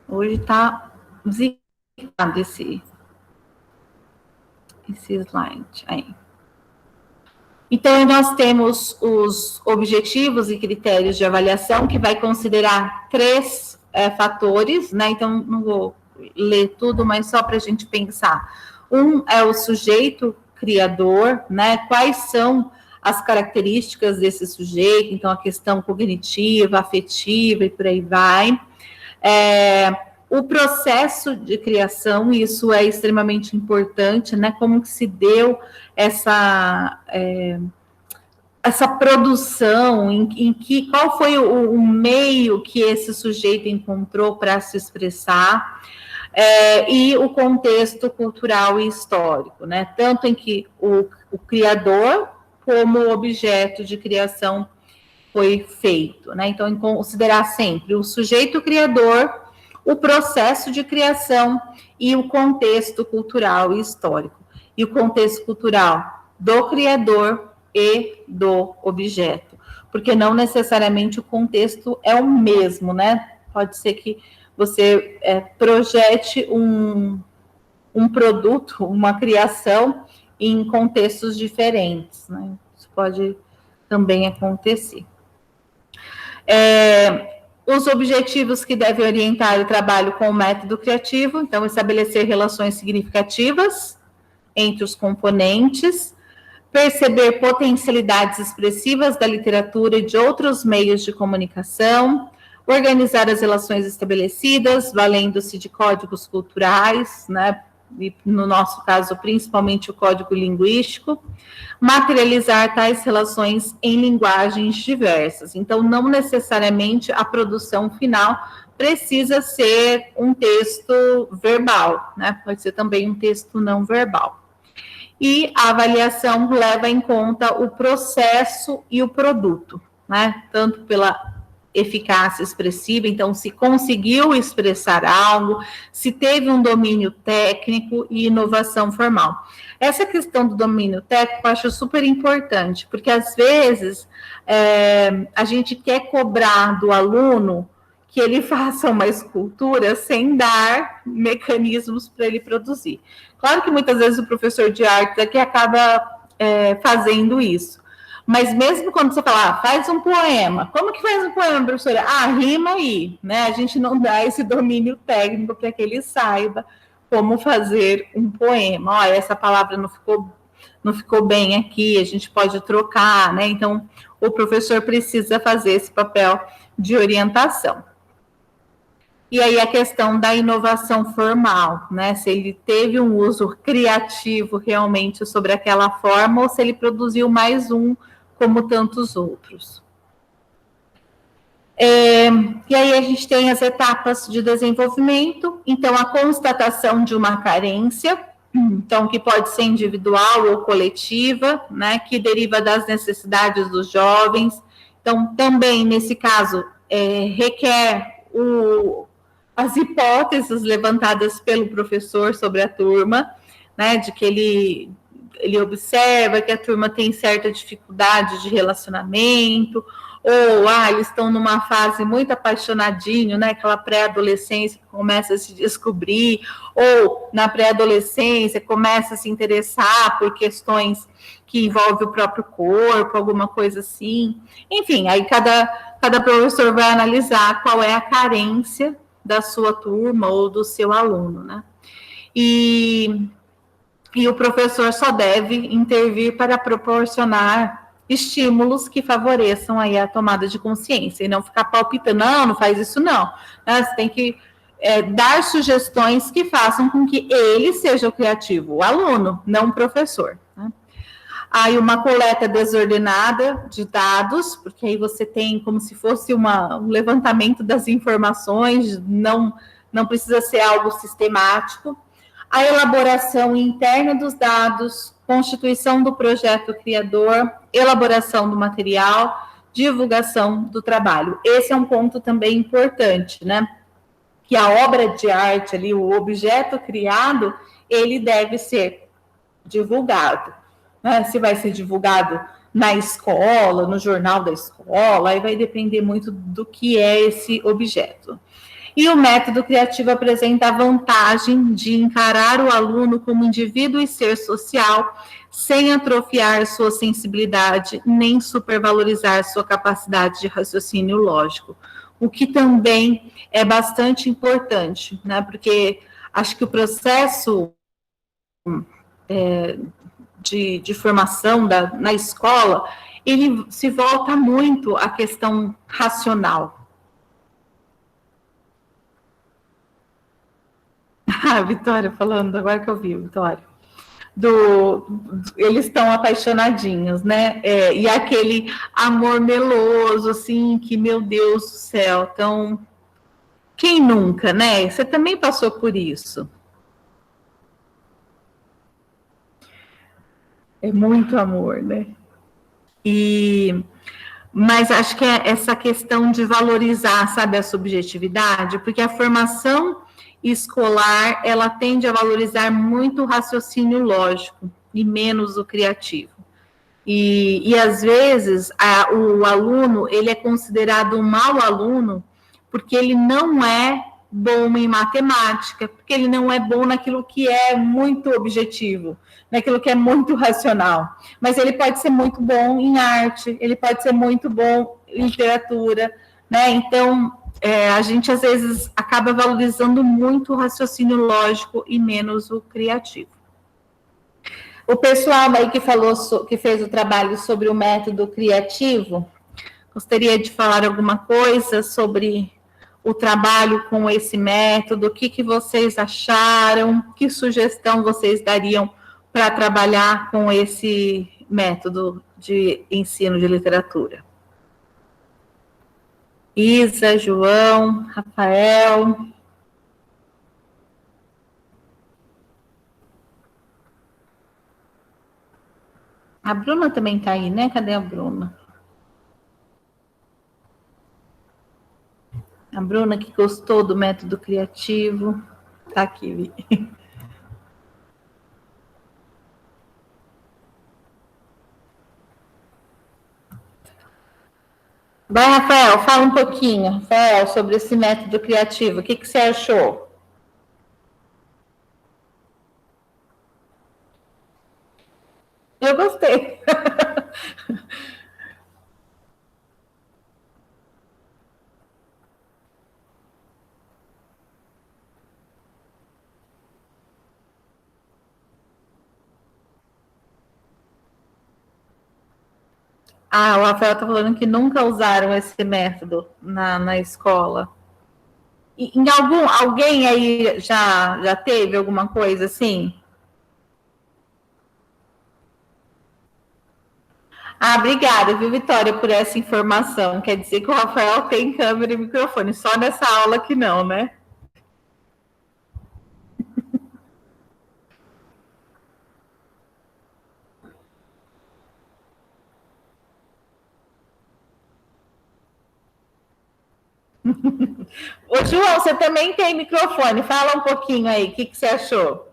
hoje está zicado esse slide aí. Então, nós temos os objetivos e critérios de avaliação, que vai considerar 3 fatores, né? Então, não vou ler tudo, mas só para a gente pensar. Um é o sujeito criador, né? Quais são as características desse sujeito, então a questão cognitiva, afetiva e por aí vai. O processo de criação, isso é extremamente importante, né? Como que se deu essa produção, qual foi o meio que esse sujeito encontrou para se expressar, e o contexto cultural e histórico, né? Tanto em que o criador como o objeto de criação foi feito, né? Então, em considerar sempre o sujeito criador, o processo de criação e o contexto cultural e histórico. E o contexto cultural do criador e do objeto, porque não necessariamente o contexto é o mesmo, né? Pode ser que você projete um produto, uma criação em contextos diferentes, né? Isso pode também acontecer. Os objetivos que devem orientar o trabalho com o método criativo, então, estabelecer relações significativas entre os componentes, perceber potencialidades expressivas da literatura e de outros meios de comunicação, organizar as relações estabelecidas, valendo-se de códigos culturais, né? E no nosso caso, principalmente o código linguístico, materializar tais relações em linguagens diversas. Então, não necessariamente a produção final precisa ser um texto verbal, né? Pode ser também um texto não verbal. E a avaliação leva em conta o processo e o produto, né? Tanto pela eficácia expressiva, então se conseguiu expressar algo, se teve um domínio técnico e inovação formal. Essa questão do domínio técnico eu acho super importante, porque às vezes a gente quer cobrar do aluno que ele faça uma escultura sem dar mecanismos para ele produzir. Claro que muitas vezes o professor de arte aqui acaba fazendo isso, Mas mesmo quando você fala, faz um poema, como que faz um poema, professora? Rima aí, né? A gente não dá esse domínio técnico para que ele saiba como fazer um poema. Olha, essa palavra não ficou bem aqui, a gente pode trocar, né? Então, o professor precisa fazer esse papel de orientação. E aí a questão da inovação formal, né? Se ele teve um uso criativo realmente sobre aquela forma ou se ele produziu mais um como tantos outros. E aí a gente tem as etapas de desenvolvimento, então a constatação de uma carência, então que pode ser individual ou coletiva, né, que deriva das necessidades dos jovens. Então, também, nesse caso, requer as hipóteses levantadas pelo professor sobre a turma, né, de que ele observa que a turma tem certa dificuldade de relacionamento, ou eles estão numa fase muito apaixonadinho, né? Aquela pré-adolescência que começa a se descobrir, ou na pré-adolescência começa a se interessar por questões que envolvem o próprio corpo, alguma coisa assim. Enfim, aí cada professor vai analisar qual é a carência da sua turma ou do seu aluno, né? E o professor só deve intervir para proporcionar estímulos que favoreçam aí a tomada de consciência e não ficar palpitando, não faz isso não. Você tem que dar sugestões que façam com que ele seja o criativo, o aluno, não o professor. Né? Aí uma coleta desordenada de dados, porque aí você tem como se fosse um levantamento das informações, não precisa ser algo sistemático. A elaboração interna dos dados, constituição do projeto criador, elaboração do material, divulgação do trabalho. Esse é um ponto também importante, né? Que a obra de arte ali, o objeto criado, ele deve ser divulgado. Né? Se vai ser divulgado na escola, no jornal da escola, aí vai depender muito do que é esse objeto. E o método criativo apresenta a vantagem de encarar o aluno como indivíduo e ser social, sem atrofiar sua sensibilidade, nem supervalorizar sua capacidade de raciocínio lógico. O que também é bastante importante, né? Porque acho que o processo de formação na escola, ele se volta muito à questão racional. Vitória falando, agora que eu vi, Vitória. Eles estão apaixonadinhos, né? E aquele amor meloso, assim, que, meu Deus do céu, então, quem nunca, né? Você também passou por isso. É muito amor, né? Mas acho que é essa questão de valorizar, sabe, a subjetividade, porque a formação escolar, ela tende a valorizar muito o raciocínio lógico e menos o criativo. E às vezes, o aluno, ele é considerado um mau aluno porque ele não é bom em matemática, porque ele não é bom naquilo que é muito objetivo, naquilo que é muito racional. Mas ele pode ser muito bom em arte, ele pode ser muito bom em literatura, né? Então, a gente às vezes acaba valorizando muito o raciocínio lógico e menos o criativo. O pessoal aí que fez o trabalho sobre o método criativo, gostaria de falar alguma coisa sobre o trabalho com esse método, o que vocês acharam, que sugestão vocês dariam para trabalhar com esse método de ensino de literatura? Isa, João, Rafael. A Bruna também está aí, né? Cadê a Bruna? A Bruna que gostou do método criativo. Está aqui. Vai, Rafael, fala um pouquinho, Rafael, sobre esse método criativo. O que você achou? Eu gostei. Ah, o Rafael está falando que nunca usaram esse método na escola. E alguém aí já teve alguma coisa assim? Ah, obrigada, viu, Vitória, por essa informação. Quer dizer que o Rafael tem câmera e microfone, só nessa aula que não, né? Ô, João, você também tem microfone. Fala um pouquinho aí, o que você achou?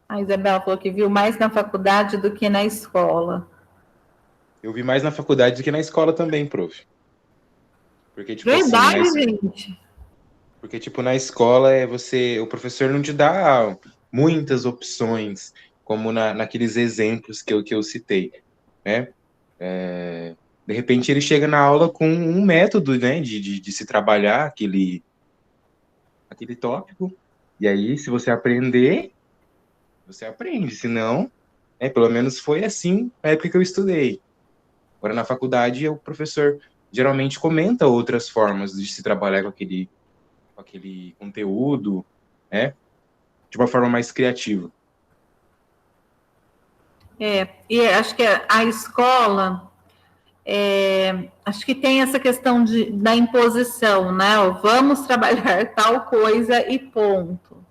A Isabela falou que viu mais na faculdade do que na escola. Eu vi mais na faculdade do que na escola também, prof. Porque, tipo Verdade, assim, gente. porque, tipo, na escola o professor não te dá muitas opções, como naqueles exemplos que eu citei, né? De repente ele chega na aula com um método, né, de se trabalhar aquele tópico, e aí, se você aprender, você aprende, se não, pelo menos foi assim na época que eu estudei. Agora, na faculdade, o professor geralmente comenta outras formas de se trabalhar com aquele conteúdo, né, de uma forma mais criativa. E acho que a escola, acho que tem essa questão da imposição, né? Vamos trabalhar tal coisa e ponto.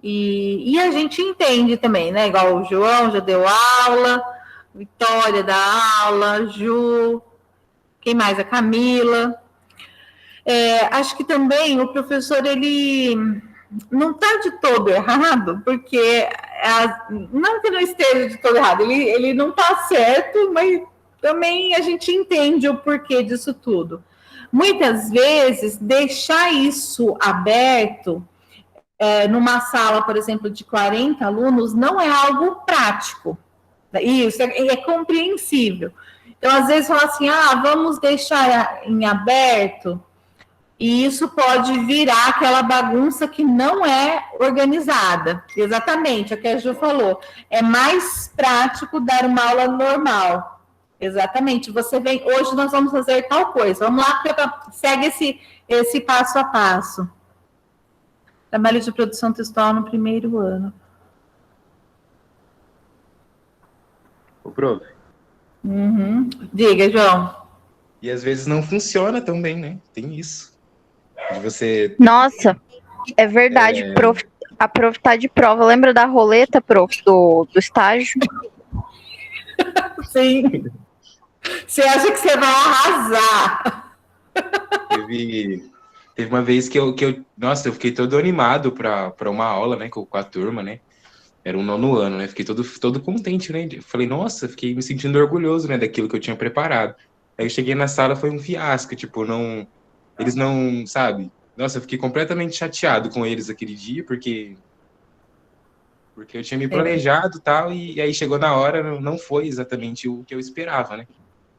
E a gente entende também, né? Igual o João já deu aula, Vitória dá aula, Ju, quem mais? A Camila. Acho que também o professor, ele não está de todo errado, porque não que não esteja de todo errado, ele não está certo, mas também a gente entende o porquê disso tudo. Muitas vezes, deixar isso aberto, numa sala, por exemplo, de 40 alunos, não é algo prático. Isso é compreensível. Então, às vezes, fala assim, vamos deixar em aberto, e isso pode virar aquela bagunça que não é organizada. Exatamente, é o que a Ju falou. É mais prático dar uma aula normal. Exatamente. Você vem, hoje nós vamos fazer tal coisa. Vamos lá, segue esse passo a passo. Trabalho de produção textual no primeiro ano. Ô, prof. Diga, João. E às vezes não funciona também, né? Tem isso. De você... Nossa, é verdade, prof. A prof tá de prova. Lembra da roleta, prof, do estágio? Sim. Você acha que você vai arrasar? Teve uma vez que nossa, eu fiquei todo animado para uma aula, né, com a turma, né? Era um 9º ano, né? Fiquei todo contente, né? Falei, nossa, fiquei me sentindo orgulhoso, né, daquilo que eu tinha preparado. Aí eu cheguei na sala, foi um fiasco, tipo, eles não, sabe? Nossa, eu fiquei completamente chateado com eles aquele dia, porque eu tinha me planejado e tal, e aí chegou na hora, não foi exatamente o que eu esperava, né?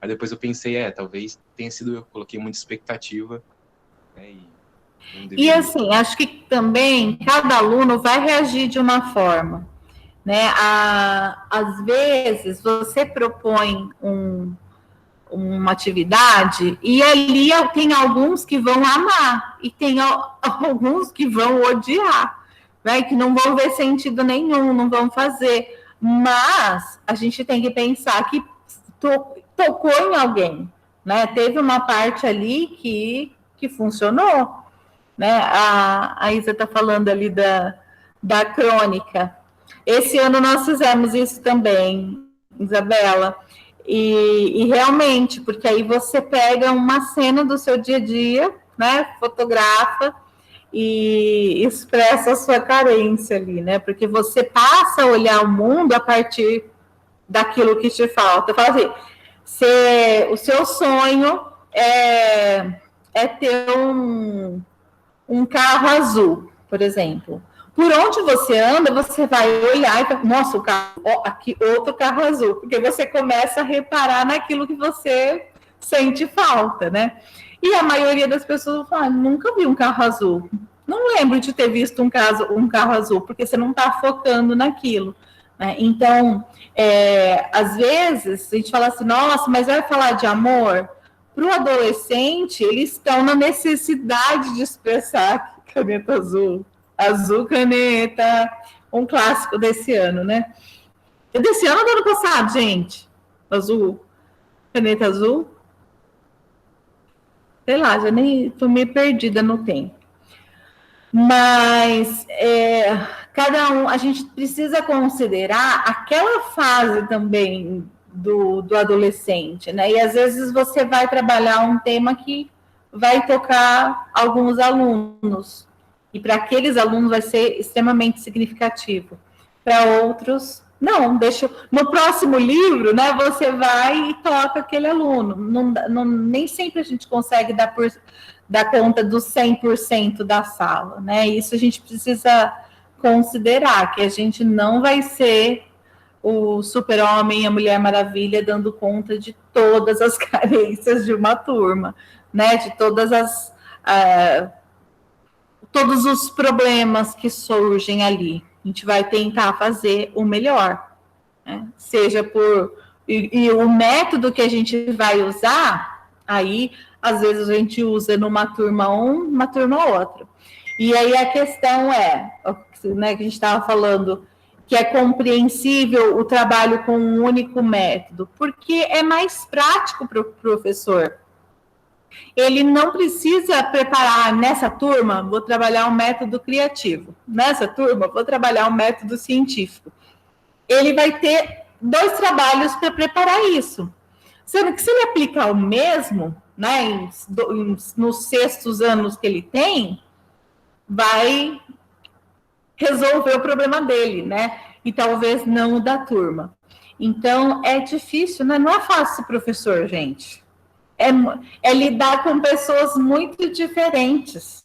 Aí depois eu pensei, talvez tenha sido eu, coloquei muita expectativa, né? E assim, acho que também cada aluno vai reagir de uma forma, né? Às vezes você propõe uma atividade e ali tem alguns que vão amar e tem alguns que vão odiar, né? Que não vão ver sentido nenhum, não vão fazer. Mas a gente tem que pensar que tocou em alguém, né? Teve uma parte ali que funcionou, né? A Isa está falando ali da crônica. Esse ano nós fizemos isso também, Isabela. E realmente, porque aí você pega uma cena do seu dia a dia, né? Fotografa e expressa a sua carência ali, né? Porque você passa a olhar o mundo a partir daquilo que te falta. Fala assim, o seu sonho é ter um carro azul, por exemplo. Por onde você anda, você vai olhar e fala, nossa, aqui outro carro azul, porque você começa a reparar naquilo que você sente falta, né? E a maioria das pessoas fala, nunca vi um carro azul. Não lembro de ter visto um carro azul, porque você não está focando naquilo. né? Então, às vezes, a gente fala assim, nossa, mas vai falar de amor? Para o adolescente, eles estão na necessidade de expressar caneta azul. Azul caneta, um clássico desse ano, né? Desse ano ou do ano passado, gente? Azul, caneta azul? Sei lá, já nem estou meio perdida no tempo. Mas cada um, a gente precisa considerar aquela fase também do adolescente, né? E às vezes você vai trabalhar um tema que vai tocar alguns alunos, e para aqueles alunos vai ser extremamente significativo. Para outros, não, deixa. No próximo livro, né, você vai e toca aquele aluno. Nem sempre a gente consegue dar conta dos 100% da sala, né? Isso a gente precisa considerar, que a gente não vai ser o super-homem, a Mulher Maravilha, dando conta de todas as carências de uma turma, né? De todos os problemas que surgem ali. A gente vai tentar fazer o melhor, né? Seja por... E o método que a gente vai usar, aí, às vezes a gente usa numa turma uma turma outra. E aí a questão né, que a gente estava falando, que é compreensível o trabalho com um único método, porque é mais prático para o professor. Ele não precisa preparar, nessa turma, vou trabalhar um método criativo. Nessa turma, vou trabalhar um método científico. Ele vai ter 2 trabalhos para preparar isso. Sendo que se ele aplicar o mesmo, né, nos 6º anos que ele tem, vai resolver o problema dele, né? E talvez não o da turma. Então, é difícil, né? Não é fácil ser professor, gente. É lidar com pessoas muito diferentes.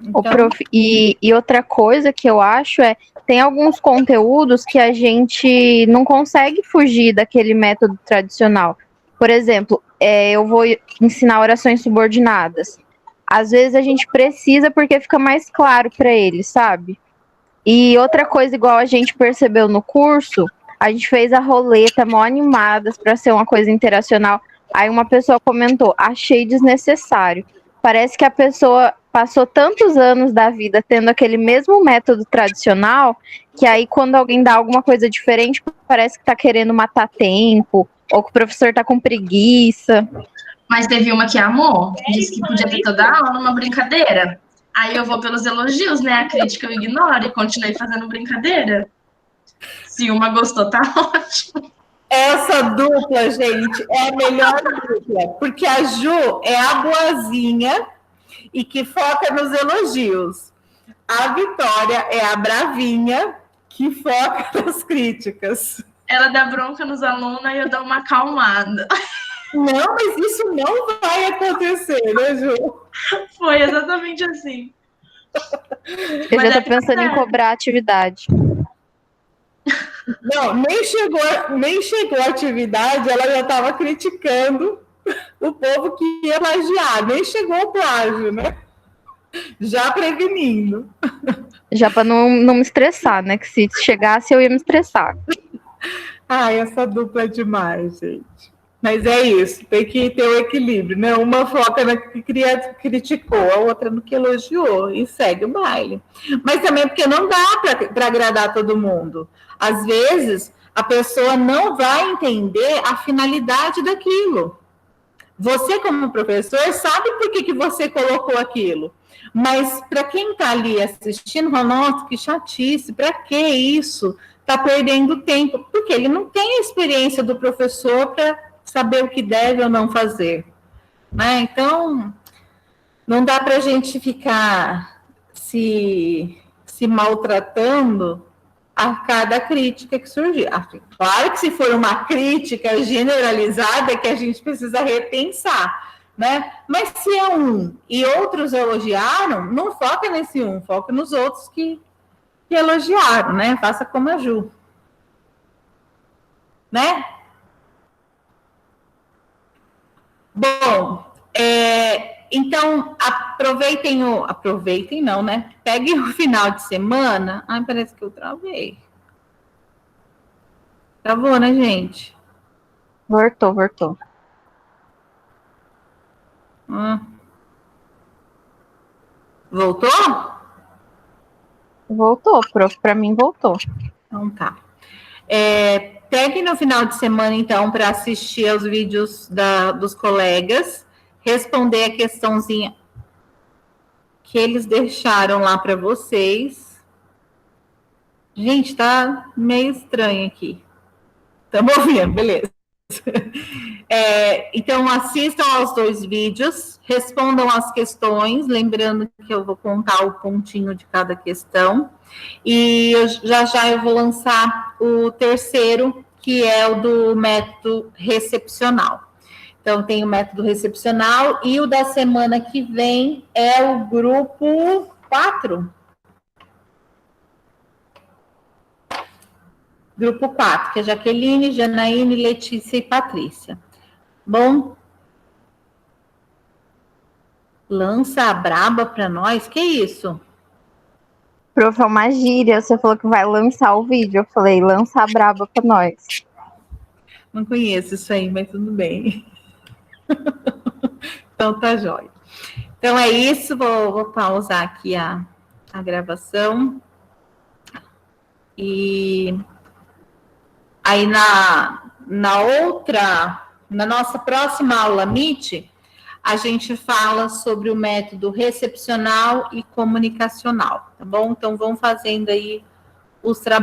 Então... prof, e outra coisa que eu acho tem alguns conteúdos que a gente não consegue fugir daquele método tradicional. Por exemplo, eu vou ensinar orações subordinadas. Às vezes a gente precisa porque fica mais claro para eles, sabe? E outra coisa, igual a gente percebeu no curso, a gente fez a roleta mó animadas para ser uma coisa interacional. Aí uma pessoa comentou, achei desnecessário. Parece que a pessoa passou tantos anos da vida tendo aquele mesmo método tradicional, que aí quando alguém dá alguma coisa diferente, parece que tá querendo matar tempo, ou que o professor tá com preguiça. Mas teve uma que amou, disse que podia ter toda a aula numa brincadeira. Aí eu vou pelos elogios, né? A crítica eu ignoro e continuei fazendo brincadeira. Se uma gostou, tá ótimo. Essa dupla, gente, é a melhor dupla, porque a Ju é a boazinha e que foca nos elogios. A Vitória é a bravinha que foca nas críticas. Ela dá bronca nos alunos e eu dou uma acalmada. Não, mas isso não vai acontecer, né, Ju? Foi exatamente assim. Eu já tô pensando em cobrar a atividade. Não, nem chegou a atividade, ela já estava criticando o povo que ia plagiar. Nem chegou o plágio, né? Já prevenindo. Já para não me estressar, né? Que se chegasse eu ia me estressar. Essa dupla é demais, gente. Mas é isso, tem que ter o equilíbrio, né? Uma foca na que criticou, a outra no que elogiou, e segue o baile. Mas também porque não dá para agradar todo mundo. Às vezes, a pessoa não vai entender a finalidade daquilo. Você, como professor, sabe por que você colocou aquilo. Mas para quem está ali assistindo, fala, nossa, que chatice, para que isso? Está perdendo tempo. Porque ele não tem a experiência do professor para saber o que deve ou não fazer, né? Então, não dá para a gente ficar se maltratando a cada crítica que surgir. Claro que se for uma crítica generalizada, é que a gente precisa repensar, né? Mas se é um e outros elogiaram, não foca nesse um, foca nos outros que elogiaram, né? Faça como a Ju, né? Bom, então, aproveitem não, né? Peguem o final de semana. Parece que eu travei. Travou, né, gente? Voltou. Voltou? Voltou, prof. Pra mim, voltou. Então tá. Pegue no final de semana, então, para assistir aos vídeos dos colegas, responder a questãozinha que eles deixaram lá para vocês. Gente, tá meio estranho aqui. Estamos ouvindo, beleza. Então, assistam aos 2 vídeos, respondam as questões, lembrando que eu vou contar o pontinho de cada questão. E já eu vou lançar o terceiro, que é o do método recepcional. Então, tem o método recepcional e o da semana que vem é o grupo 4. Grupo 4, que é Jaqueline, Janaíne, Letícia e Patrícia. Bom, lança a braba para nós, que isso? Prof, é uma gíria. Você falou que vai lançar o vídeo. Eu falei, lança a braba pra nós. Não conheço isso aí, mas tudo bem. Então tá jóia. Então é isso, vou pausar aqui a gravação. E aí na nossa próxima aula Meet, a gente fala sobre o método recepcional e comunicacional, tá bom? Então vão fazendo aí os trabalhos.